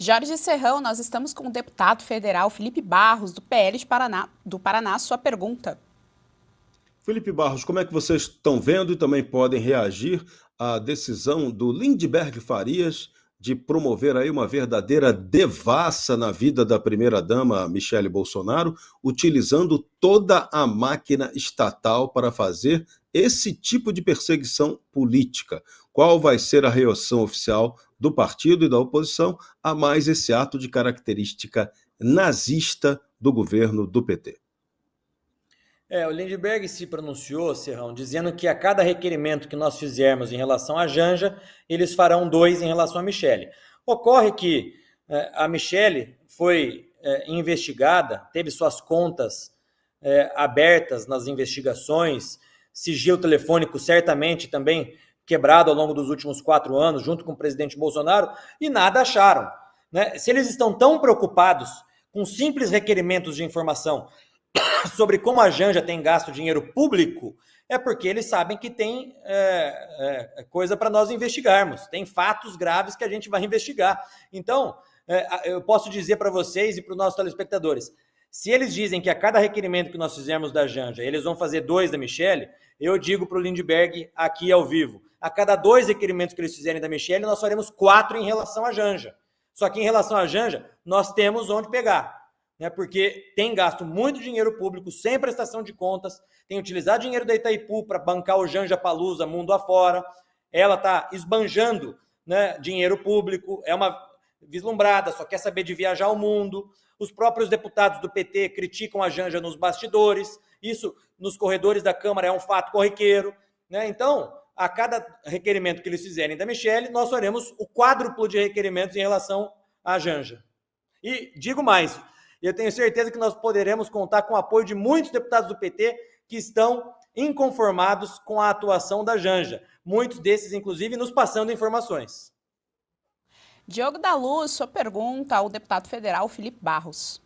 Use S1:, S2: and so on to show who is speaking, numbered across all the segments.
S1: Jorge Serrão, nós estamos com o deputado federal Felipe Barros, do PL do Paraná. Sua pergunta.
S2: Felipe Barros, como é que vocês estão vendo e também podem reagir à decisão do Lindbergh Farias de promover aí uma verdadeira devassa na vida da primeira-dama Michele Bolsonaro, utilizando toda a máquina estatal para fazer esse tipo de perseguição política? Qual vai ser a reação oficial do partido e da oposição a mais esse ato de característica nazista do governo do PT?
S3: O Lindbergh se pronunciou, Serrão, dizendo que a cada requerimento que nós fizermos em relação à Janja, eles farão 2 em relação à Michele. Ocorre que a Michele foi investigada, teve suas contas abertas nas investigações, sigilo telefônico certamente também quebrado ao longo dos últimos 4 anos, junto com o presidente Bolsonaro, e nada acharam. Né? Se eles estão tão preocupados com simples requerimentos de informação sobre como a Janja tem gasto dinheiro público, é porque eles sabem que tem coisa para nós investigarmos, tem fatos graves que a gente vai investigar. Então, eu posso dizer para vocês e para os nossos telespectadores, se eles dizem que a cada requerimento que nós fizermos da Janja, eles vão fazer 2 da Michele, eu digo para o Lindbergh aqui ao vivo, a cada 2 requerimentos que eles fizerem da Michele, nós faremos 4 em relação à Janja. Só que em relação à Janja, nós temos onde pegar. Porque tem gasto muito dinheiro público, sem prestação de contas, tem utilizado dinheiro da Itaipu para bancar o Janja Palusa mundo afora, ela está esbanjando, né, dinheiro público, é uma vislumbrada, só quer saber de viajar ao mundo, os próprios deputados do PT criticam a Janja nos bastidores, isso nos corredores da Câmara é um fato corriqueiro, né? Então, a cada requerimento que eles fizerem da Michele, nós faremos o quádruplo de requerimentos em relação à Janja. E digo mais, eu tenho certeza que nós poderemos contar com o apoio de muitos deputados do PT que estão inconformados com a atuação da Janja. Muitos desses, inclusive, nos passando informações.
S1: Diogo da Luz, sua pergunta ao deputado federal Felipe Barros.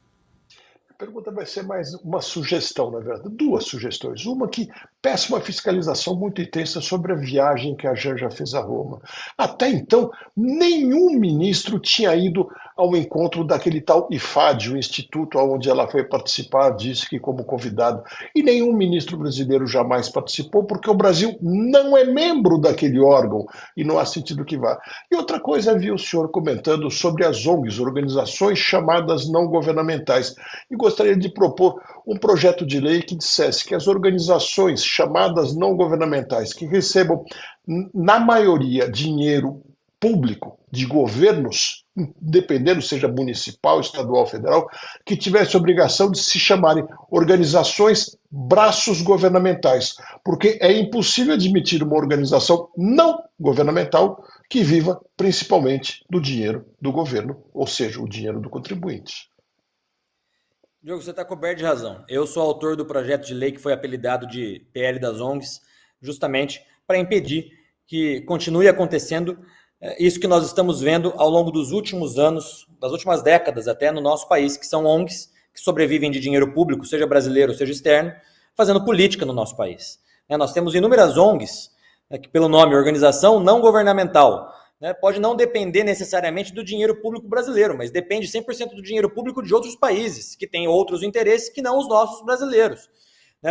S4: A pergunta vai ser mais uma sugestão, na verdade, 2 sugestões. Uma que peça uma fiscalização muito intensa sobre a viagem que a Janja fez a Roma. Até então, nenhum ministro tinha ido ao encontro daquele tal IFAD, o instituto onde ela foi participar, disse que como convidado. E nenhum ministro brasileiro jamais participou, porque o Brasil não é membro daquele órgão e não há sentido que vá. E outra coisa, vi o senhor comentando sobre as ONGs, organizações chamadas não governamentais. E gostaria de propor um projeto de lei que dissesse que as organizações chamadas não governamentais, que recebam, na maioria, dinheiro público de governos, dependendo, seja municipal, estadual, federal, que tivesse obrigação de se chamarem organizações braços governamentais, porque é impossível admitir uma organização não governamental que viva principalmente do dinheiro do governo, ou seja, o dinheiro do contribuinte.
S3: Diogo, você está coberto de razão. Eu sou autor do projeto de lei que foi apelidado de PL das ONGs, justamente para impedir que continue acontecendo isso que nós estamos vendo ao longo dos últimos anos, das últimas décadas até no nosso país, que são ONGs que sobrevivem de dinheiro público, seja brasileiro, seja externo, fazendo política no nosso país. Nós temos inúmeras ONGs, que pelo nome Organização Não Governamental, pode não depender necessariamente do dinheiro público brasileiro, mas depende 100% do dinheiro público de outros países, que têm outros interesses que não os nossos brasileiros.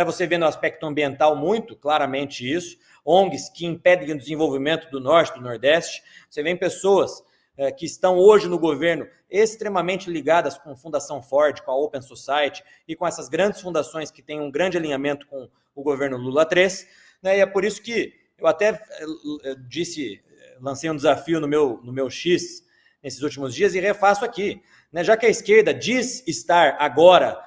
S3: Você vê no aspecto ambiental muito claramente isso, ONGs que impedem o desenvolvimento do Norte, do Nordeste, você vê pessoas que estão hoje no governo extremamente ligadas com a Fundação Ford, com a Open Society e com essas grandes fundações que têm um grande alinhamento com o governo Lula III, e é por isso que eu até lancei um desafio no meu X nesses últimos dias e refaço aqui. Já que a esquerda diz estar agora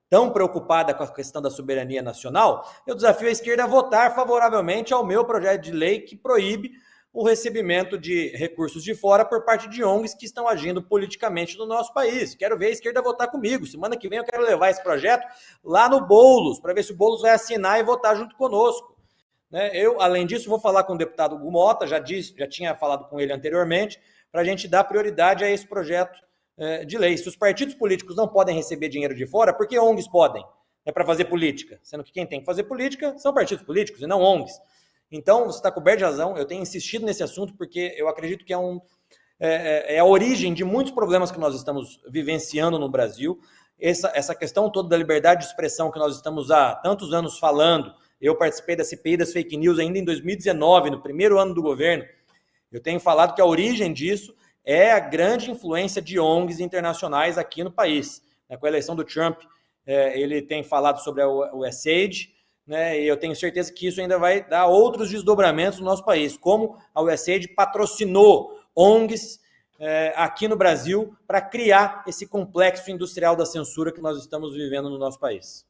S3: tão preocupada com a questão da soberania nacional, eu desafio a esquerda a votar favoravelmente ao meu projeto de lei que proíbe o recebimento de recursos de fora por parte de ONGs que estão agindo politicamente no nosso país. Quero ver a esquerda votar comigo. Semana que vem eu quero levar esse projeto lá no Boulos, para ver se o Boulos vai assinar e votar junto conosco. Eu, além disso, vou falar com o deputado Hugo Mota, já tinha falado com ele anteriormente, para a gente dar prioridade a esse projeto de lei. Se os partidos políticos não podem receber dinheiro de fora, por que ONGs podem? Para fazer política. Sendo que quem tem que fazer política são partidos políticos e não ONGs. Então, você está coberto de razão, eu tenho insistido nesse assunto porque eu acredito que é é a origem de muitos problemas que nós estamos vivenciando no Brasil. Essa questão toda da liberdade de expressão que nós estamos há tantos anos falando, eu participei da CPI das fake news ainda em 2019, no primeiro ano do governo. Eu tenho falado que a origem disso é a grande influência de ONGs internacionais aqui no país. Com a eleição do Trump, ele tem falado sobre a USAID, né, e eu tenho certeza que isso ainda vai dar outros desdobramentos no nosso país, como a USAID patrocinou ONGs aqui no Brasil para criar esse complexo industrial da censura que nós estamos vivendo no nosso país.